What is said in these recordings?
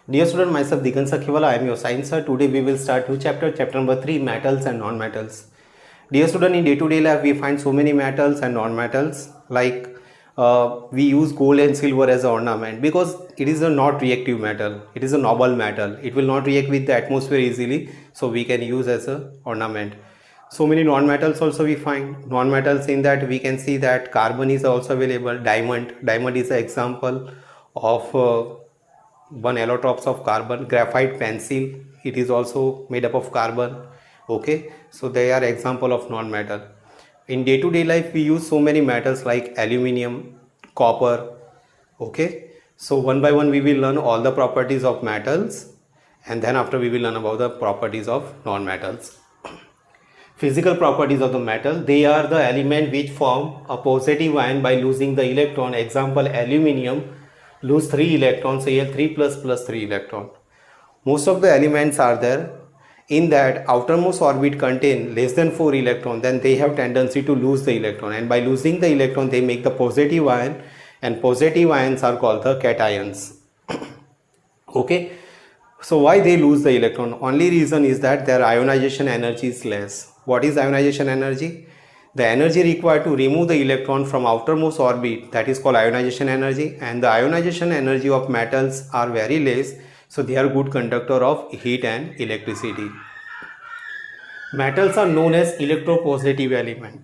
Dear student, myself Digan Sakhiwala, I am your science sir. Today we will start new chapter, chapter number 3, metals and non-metals. Dear student, in day-to-day life we find so many metals and non-metals, like we use gold and silver as an ornament because it is a not reactive metal. It is a noble metal. It will not react with the atmosphere easily, so we can use as a ornament. So many non-metals also we find. Non-metals in that we can see that carbon is also available. Diamond is an example of one allotropes of carbon. Graphite pencil, it is also made up of carbon. Okay, so they are example of non-metal. In day-to-day life we use so many metals like aluminum, copper. Okay, so one by one we will learn all the properties of metals, and then after we will learn about the properties of non-metals. Physical properties of the metal: they are the element which form a positive ion by losing the electron. Example, aluminium lose 3 electrons, Al3 plus 3 electron. Most of the elements are there in that outermost orbit contain less than 4 electron, then they have tendency to lose the electron, and by losing the electron they make the positive ion, and positive ions are called the cations. Okay, so why they lose the electron? Only reason is that their ionization energy is less. What is ionization energy? The energy required to remove the electron from outermost orbit, that is called ionization energy, and the ionization energy of metals are very less, so they are good conductor of heat and electricity. Metals are known as electropositive element.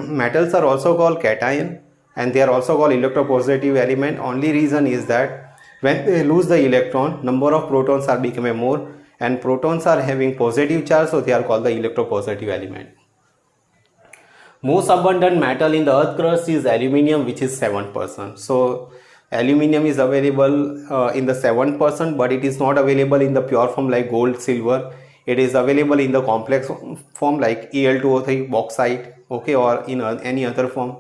Metals are also called cation, and they are also called electropositive element. Only reason is that when they lose the electron, number of protons are becoming more, and protons are having positive charge, so they are called the electropositive element. Most abundant metal in the earth crust is aluminium, which is 7%. So aluminium is available in the 7%, but it is not available in the pure form like gold, silver. It is available in the complex form like Al2O3, bauxite, okay, or in any other form.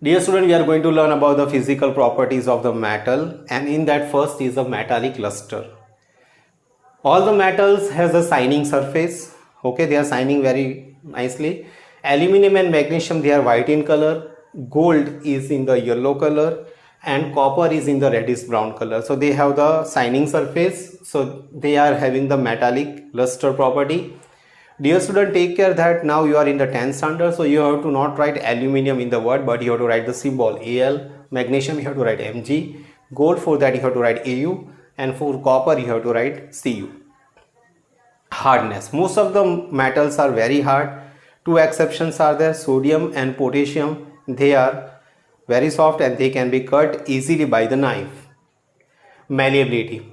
Dear student, we are going to learn about the physical properties of the metal, and in that first is a metallic luster. All the metals has a shining surface. Okay, they are shining very nicely. Aluminum and magnesium, they are white in color. Gold is in the yellow color, and copper is in the reddish brown color. So they have the shining surface, so they are having the metallic luster property. Dear student, take care that now you are in the 10th standard, so you have to not write aluminum in the word, but you have to write the symbol Al. Magnesium you have to write Mg. Gold, for that you have to write Au, and for copper you have to write Cu. Hardness: most of the metals are very hard. Two exceptions are there, sodium and potassium. They are very soft and they can be cut easily by the knife. Malleability: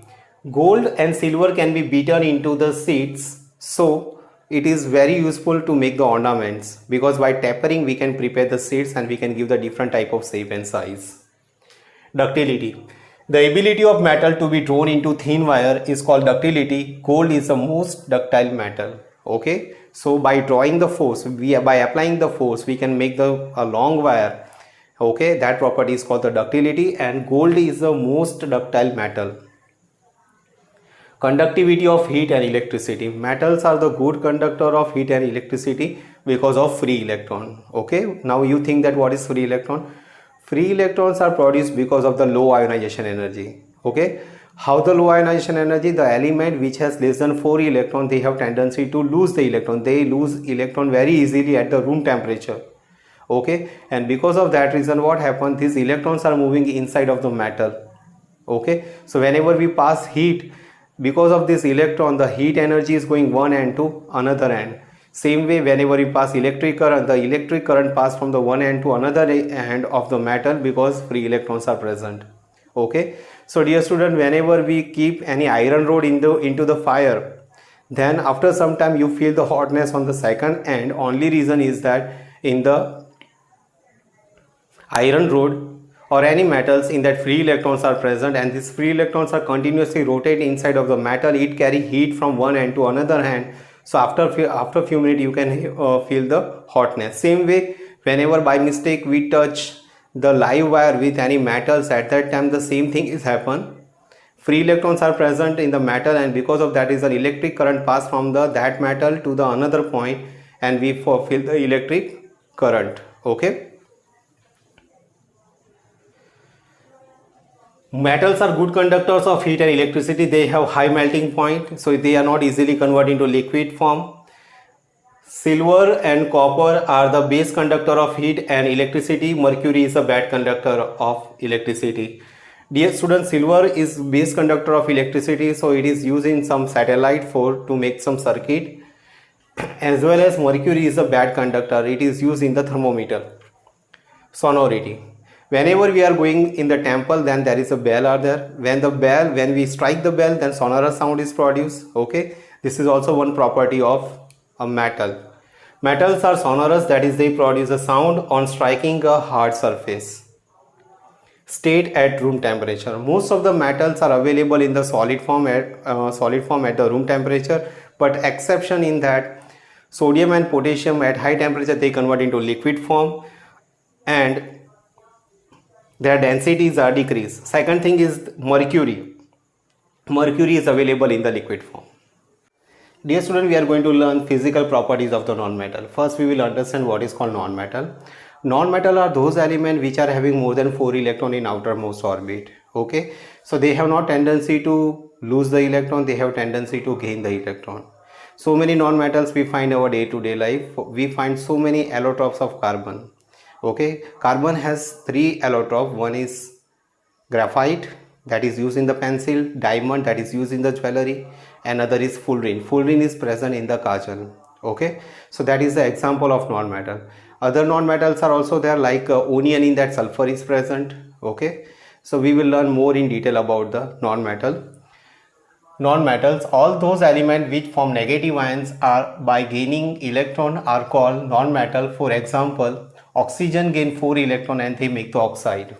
gold and silver can be beaten into the sheets, so it is very useful to make the ornaments, because by tapering we can prepare the sheets and we can give the different type of shape and size. Ductility: the ability of metal to be drawn into thin wire is called ductility. Gold is the most ductile metal. Okay, so by drawing the force, by applying the force, we can make a long wire. Okay, that property is called the ductility, and gold is the most ductile metal. Conductivity of heat and electricity: metals are the good conductor of heat and electricity because of free electron. Okay, now you think that what is free electron? Free electrons are produced because of the low ionization energy. Okay, how the low ionization energy? The element which has less than 4 electrons, they have tendency to lose the electron. They lose electron very easily at the room temperature. Okay, and because of that reason, what happens? These electrons are moving inside of the metal. Okay, so whenever we pass heat, because of this electron, the heat energy is going one end to another end. Same way, whenever we pass electric current, the electric current pass from the one end to another end of the metal because free electrons are present. Okay, so dear student, whenever we keep any iron rod into the fire, then after some time you feel the hotness on the second end. Only reason is that in the iron rod or any metals, in that free electrons are present, and these free electrons are continuously rotate inside of the metal. It carry heat from one end to another end, so after few minutes you can feel the hotness. Same way, whenever by mistake we touch the live wire with any metals, at that time the same thing is happen. Free electrons are present in the metal, and because of that is an electric current pass from that metal to the another point, and we feel the electric current. Okay, Metals are good conductors of heat and electricity. They have high melting point, so they are not easily converted into liquid form. Silver and copper are the base conductor of heat and electricity. Mercury is a bad conductor of electricity. Dear students, silver is base conductor of electricity, so it is used in some satellite to make some circuit. As well as mercury is a bad conductor. It is used in the thermometer. Sonority. Whenever we are going in the temple, then there is a bell are there. When we strike the bell, then sonorous sound is produced. Okay, this is also one property of a metal. Metals are sonorous, that is, they produce a sound on striking a hard surface. State at room temperature. Most of the metals are available in the solid form at the room temperature, but exception in that sodium and potassium at high temperature they convert into liquid form and their densities are decreased. Second thing is mercury. Mercury is available in the liquid form. Dear student, we are going to learn physical properties of the non-metal. First, we will understand what is called non-metal. Non-metal are those elements which are having more than 4 electrons in outermost orbit. Okay, so they have no tendency to lose the electron, they have tendency to gain the electron. So many non-metals we find our day-to-day life. We find so many allotropes of carbon. Okay, carbon has 3 allotropes. One is graphite, that is used in the pencil, diamond, that is used in the jewelry, another is fullerene. Fullerene is present in the kajal. Okay, so that is the example of non-metal. Other non-metals are also there, like onion, in that sulfur is present. Okay, so we will learn more in detail about the non-metal. Non-metals, all those elements which form negative ions are by gaining electron are called non-metal. For example, oxygen gain 4 electron and they make the oxide.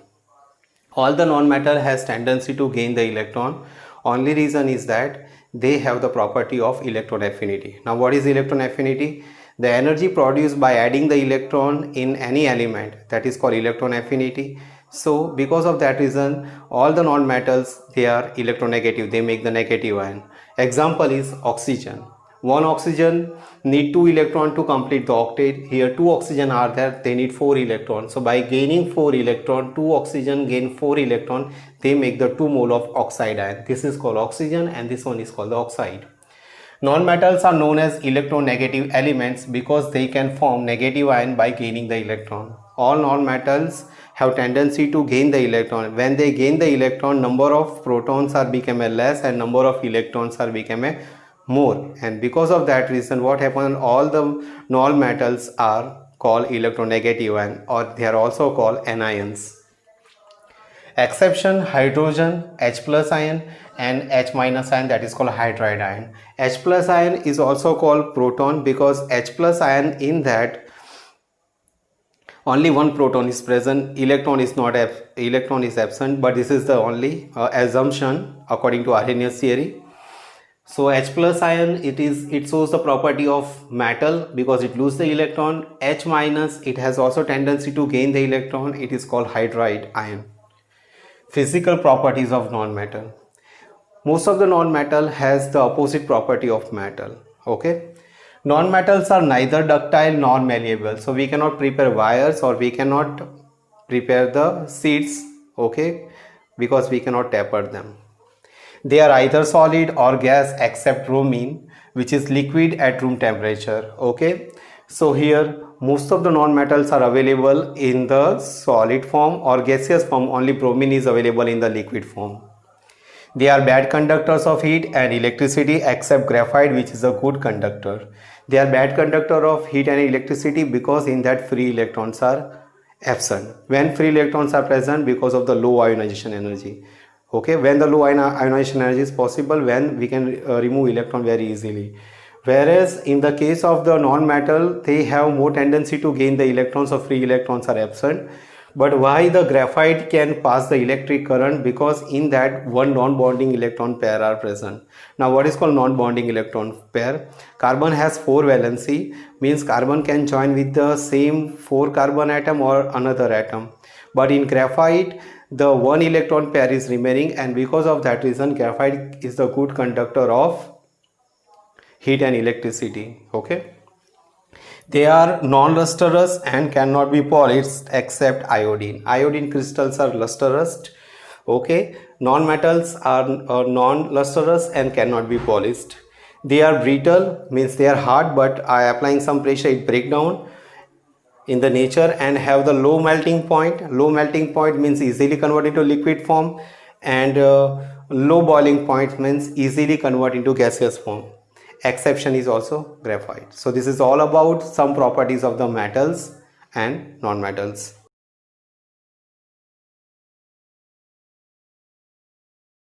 All the non-metal has tendency to gain the electron. Only reason is that they have the property of electron affinity. Now what is electron affinity? The energy produced by adding the electron in any element, that is called electron affinity. So because of that reason, all the non-metals, they are electronegative, they make the negative ion. Example is oxygen. One oxygen need 2 electrons to complete the octet. Here 2 oxygen are there, they need 4 electrons. So by gaining 4 electrons, 2 oxygen gain 4 electrons, they make the 2 mole of oxide ion. This is called oxygen and this one is called the oxide. Non-metals are known as electronegative elements because they can form negative ion by gaining the electron. All non-metals have tendency to gain the electron. When they gain the electron, number of protons are become a less and number of electrons are become a more, and because of that reason what happens, all the non-metals are called electronegative ion, or they are also called anions. Exception: hydrogen, H plus ion, and H minus ion, that is called hydride ion. H plus ion is also called proton because H plus ion, in that only one proton is present, electron is absent, but this is the only assumption according to Arrhenius theory. So H plus ion, it shows the property of metal because it loses the electron. H minus, it has also tendency to gain the electron, it is called hydride ion. Physical properties of non-metal. Most of the non-metal has the opposite property of metal. Okay, non-metals are neither ductile nor malleable, so we cannot prepare wires or we cannot prepare the seats. Okay, because we cannot taper them. They are either solid or gas except bromine, which is liquid at room temperature. Okay, so here most of the non-metals are available in the solid form or gaseous form. Only bromine is available in the liquid form. They are bad conductors of heat and electricity except graphite, which is a good conductor. They are bad conductor of heat and electricity because in that free electrons are absent. When free electrons are present, because of the low ionization energy. Okay, when the low ionization energy is possible, when we can remove electron very easily. Whereas in the case of the non-metal, they have more tendency to gain the electrons, or free electrons are absent. But why the graphite can pass the electric current? Because in that one non-bonding electron pair are present. Now what is called non-bonding electron pair? Carbon has 4 valency, means carbon can join with the same 4 carbon atom or another atom. But in graphite, the 1 electron pair is remaining, and because of that reason graphite is the good conductor of heat and electricity. Okay, they are non-lustrous and cannot be polished except iodine. Iodine crystals are lustrous, Okay, non-metals are non-lustrous and cannot be polished. They are brittle, means they are hard, but by applying some pressure it break down in the nature, and have the low melting point. Low melting point means easily convert into liquid form, and low boiling point means easily convert into gaseous form. Exception is also graphite. So this is all about some properties of the metals and non-metals.